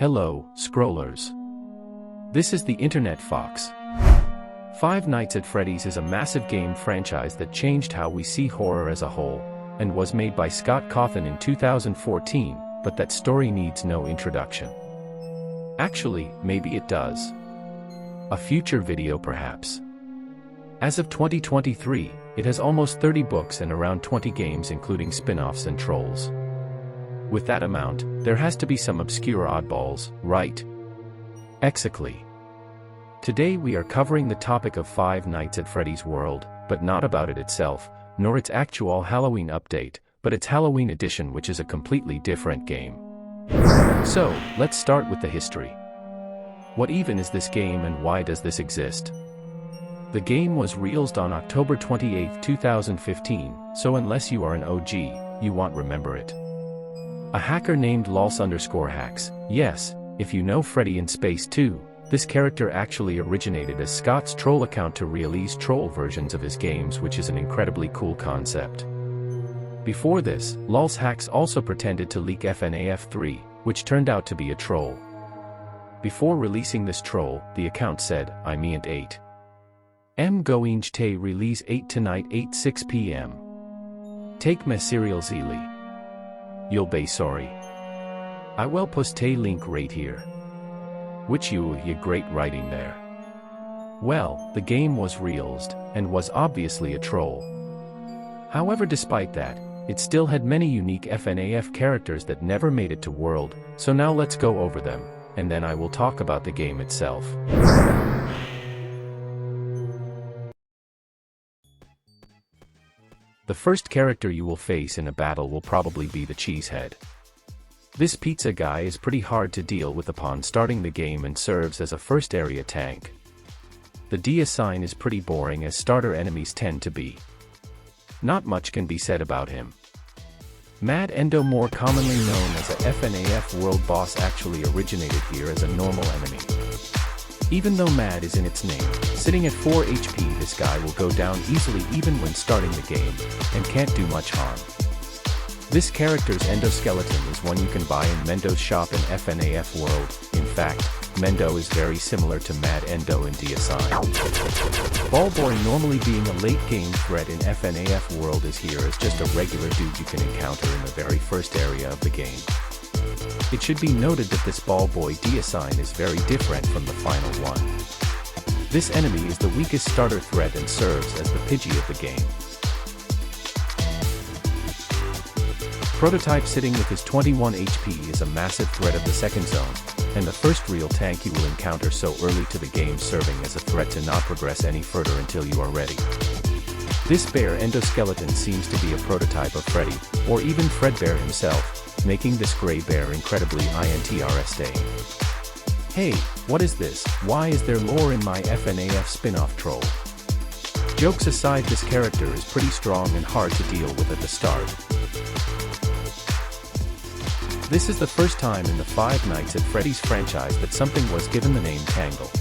Hello, scrollers. This is the Internet Fox. Five Nights at Freddy's is a massive game franchise that changed how we see horror as a whole, and was made by Scott Cawthon in 2014, but that story needs no introduction. Actually, maybe it does. A future video perhaps. As of 2023, it has almost 30 books and around 20 games including spin-offs and trolls. With that amount, there has to be some obscure oddballs, right? Exactly. Today we are covering the topic of Five Nights at Freddy's World, but not about it itself, nor its actual Halloween update, but its Halloween edition, which is a completely different game. So, let's start with the history. What even is this game and why does this exist? The game was released on October 28, 2015, so unless you are an OG, you won't remember it. A hacker named Lols_Hacks, yes, if you know Freddy in Space 2, this character actually originated as Scott's troll account to release troll versions of his games, which is an incredibly cool concept. Before this, Lols_Hacks also pretended to leak FNAF 3, which turned out to be a troll. Before releasing this troll, the account said, I meant 8. Going to release 8 tonight 8:06 p.m. Take me serial zeally. You'll be sorry. I will post a link right here. Which you great writing there. Well, the game was released, and was obviously a troll. However, despite that, it still had many unique FNAF characters that never made it to World, so now let's go over them, and then I will talk about the game itself. The first character you will face in a battle will probably be the Cheesehead. This pizza guy is pretty hard to deal with upon starting the game and serves as a first area tank. The design is pretty boring as starter enemies tend to be. Not much can be said about him. Mad Endo, more commonly known as a FNAF World boss, actually originated here as a normal enemy. Even though Mad is in its name, sitting at 4 HP, this guy will go down easily even when starting the game, and can't do much harm. This character's endoskeleton is one you can buy in Mendo's shop in FNAF World. In fact, Mendo is very similar to Mad Endo in design. Ballboy, normally being a late game threat in FNAF World, is here as just a regular dude you can encounter in the very first area of the game. It should be noted that this Ballboy design is very different from the final one. This enemy is the weakest starter threat and serves as the Pidgey of the game. Prototype, sitting with his 21 HP, is a massive threat of the second zone, and the first real tank you will encounter so early to the game, serving as a threat to not progress any further until you are ready. This bear endoskeleton seems to be a prototype of Freddy, or even Fredbear himself, making this gray bear incredibly interesting. Hey, what is this? Why is there lore in my FNAF spin-off troll? Jokes aside, this character is pretty strong and hard to deal with at the start. This is the first time in the Five Nights at Freddy's franchise that something was given the name Tangle.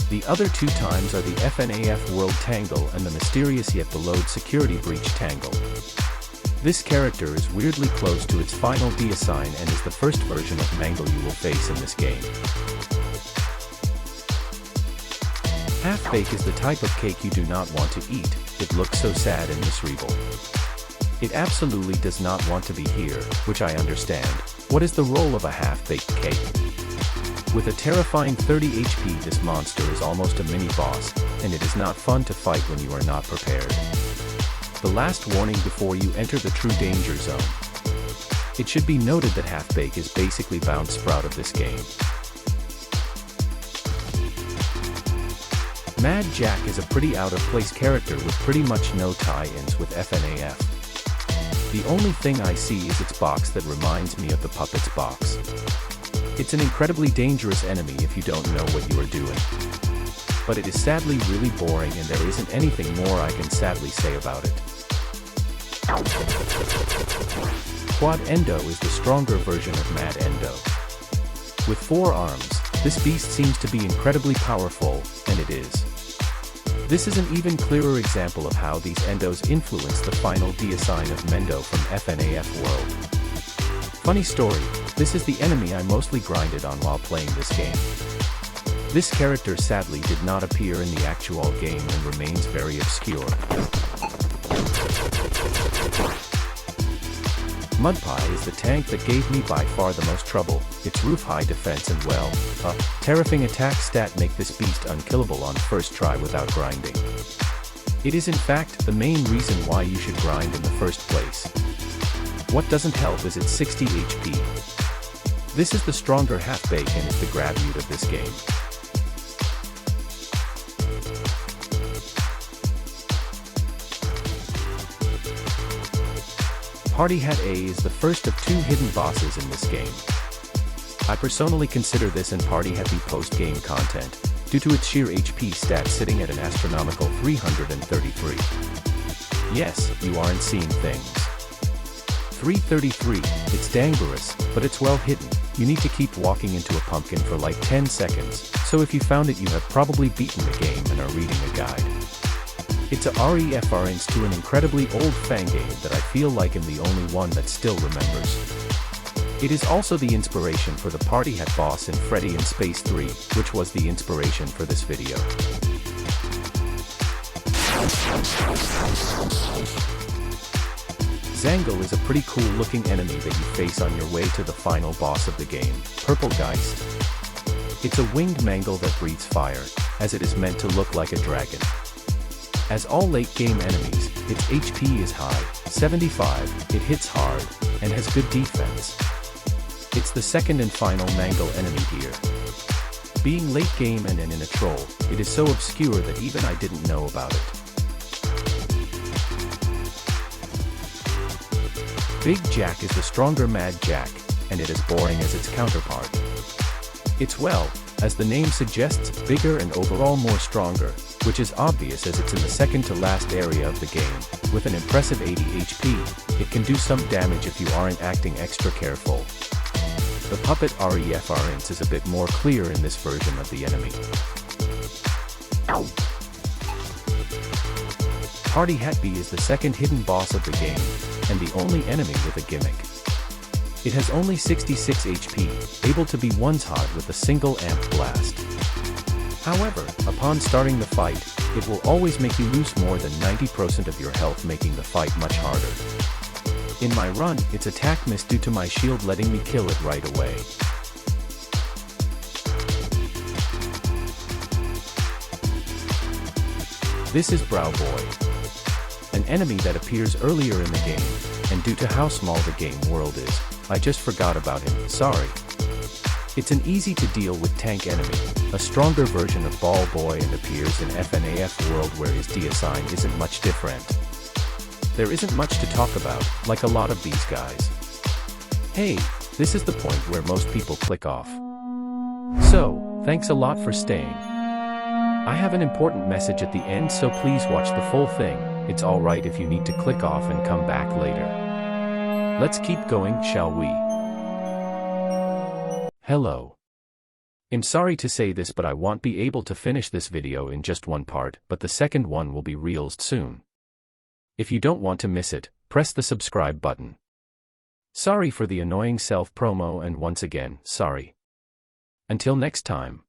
The other two times are the FNAF World Tangle and the mysterious yet beloved security breach Tangle. This character is weirdly close to its final design and is the first version of Mangle you will face in this game. Half-Bake is the type of cake you do not want to eat. It looks so sad and miserable. It absolutely does not want to be here, which I understand. What is the role of a half-baked cake? With a terrifying 30 HP, this monster is almost a mini-boss, and it is not fun to fight when you are not prepared. The last warning before you enter the true danger zone. It should be noted that Half-Bake is basically Bounce Sprout of this game. Mad Jack is a pretty out-of-place character with pretty much no tie-ins with FNAF. The only thing I see is its box that reminds me of the Puppets box. It's an incredibly dangerous enemy if you don't know what you are doing. But it is sadly really boring, and there isn't anything more I can sadly say about it. Quad Endo is the stronger version of Mad Endo. With 4 arms, this beast seems to be incredibly powerful, and it is. This is an even clearer example of how these endos influence the final design of Mendo from FNAF World. Funny story, This is the enemy I mostly grinded on while playing this game. This character sadly did not appear in the actual game and remains very obscure. Mudpie is the tank that gave me by far the most trouble. Its roof high defense and terrifying attack stat make this beast unkillable on first try without grinding. It is in fact the main reason why you should grind in the first place. What doesn't help is its 60 HP. This is the stronger half-bake and is the grab mute of this game. Party Hat A is the first of 2 hidden bosses in this game. I personally consider this and Party Hat B post-game content, due to its sheer HP stat sitting at an astronomical 333. Yes, you aren't seeing things. 333, it's dangerous, but it's well hidden. You need to keep walking into a pumpkin for like 10 seconds, so if you found it you have probably beaten the game and are reading a guide. It's a reference to an incredibly old fan game that I feel like I'm the only one that still remembers. It is also the inspiration for the Party Hat boss in Freddy in Space 3, which was the inspiration for this video. Zangle is a pretty cool looking enemy that you face on your way to the final boss of the game, Purple Geist. It's a winged mangle that breathes fire, as it is meant to look like a dragon. As all late game enemies, its HP is high, 75, it hits hard, and has good defense. It's the second and final mangle enemy here. Being late game and in a troll, it is so obscure that even I didn't know about it. Big Jack is the stronger Mad Jack, and it is boring as its counterpart. It's as the name suggests, bigger and overall more stronger, which is obvious as it's in the second to last area of the game. With an impressive 80 HP, it can do some damage if you aren't acting extra careful. The puppet reference is a bit more clear in this version of the enemy. Party Hat B is the second hidden boss of the game, and the only enemy with a gimmick. It has only 66 HP, able to be one-shot with a single amp blast. However, upon starting the fight, it will always make you lose more than 90% of your health, making the fight much harder. In my run, its attack missed due to my shield letting me kill it right away. This is Brow Boy, an enemy that appears earlier in the game, and due to how small the game world is, I just forgot about him, sorry. It's an easy to deal with tank enemy, a stronger version of Ball Boy, and appears in FNAF world where his design isn't much different. There isn't much to talk about, like a lot of these guys. Hey, this is the point where most people click off. So, thanks a lot for staying. I have an important message at the end, so please watch the full thing. It's alright if you need to click off and come back later. Let's keep going, shall we? Hello. I'm sorry to say this, but I won't be able to finish this video in just one part, but the second one will be released soon. If you don't want to miss it, press the subscribe button. Sorry for the annoying self-promo, and once again, sorry. Until next time.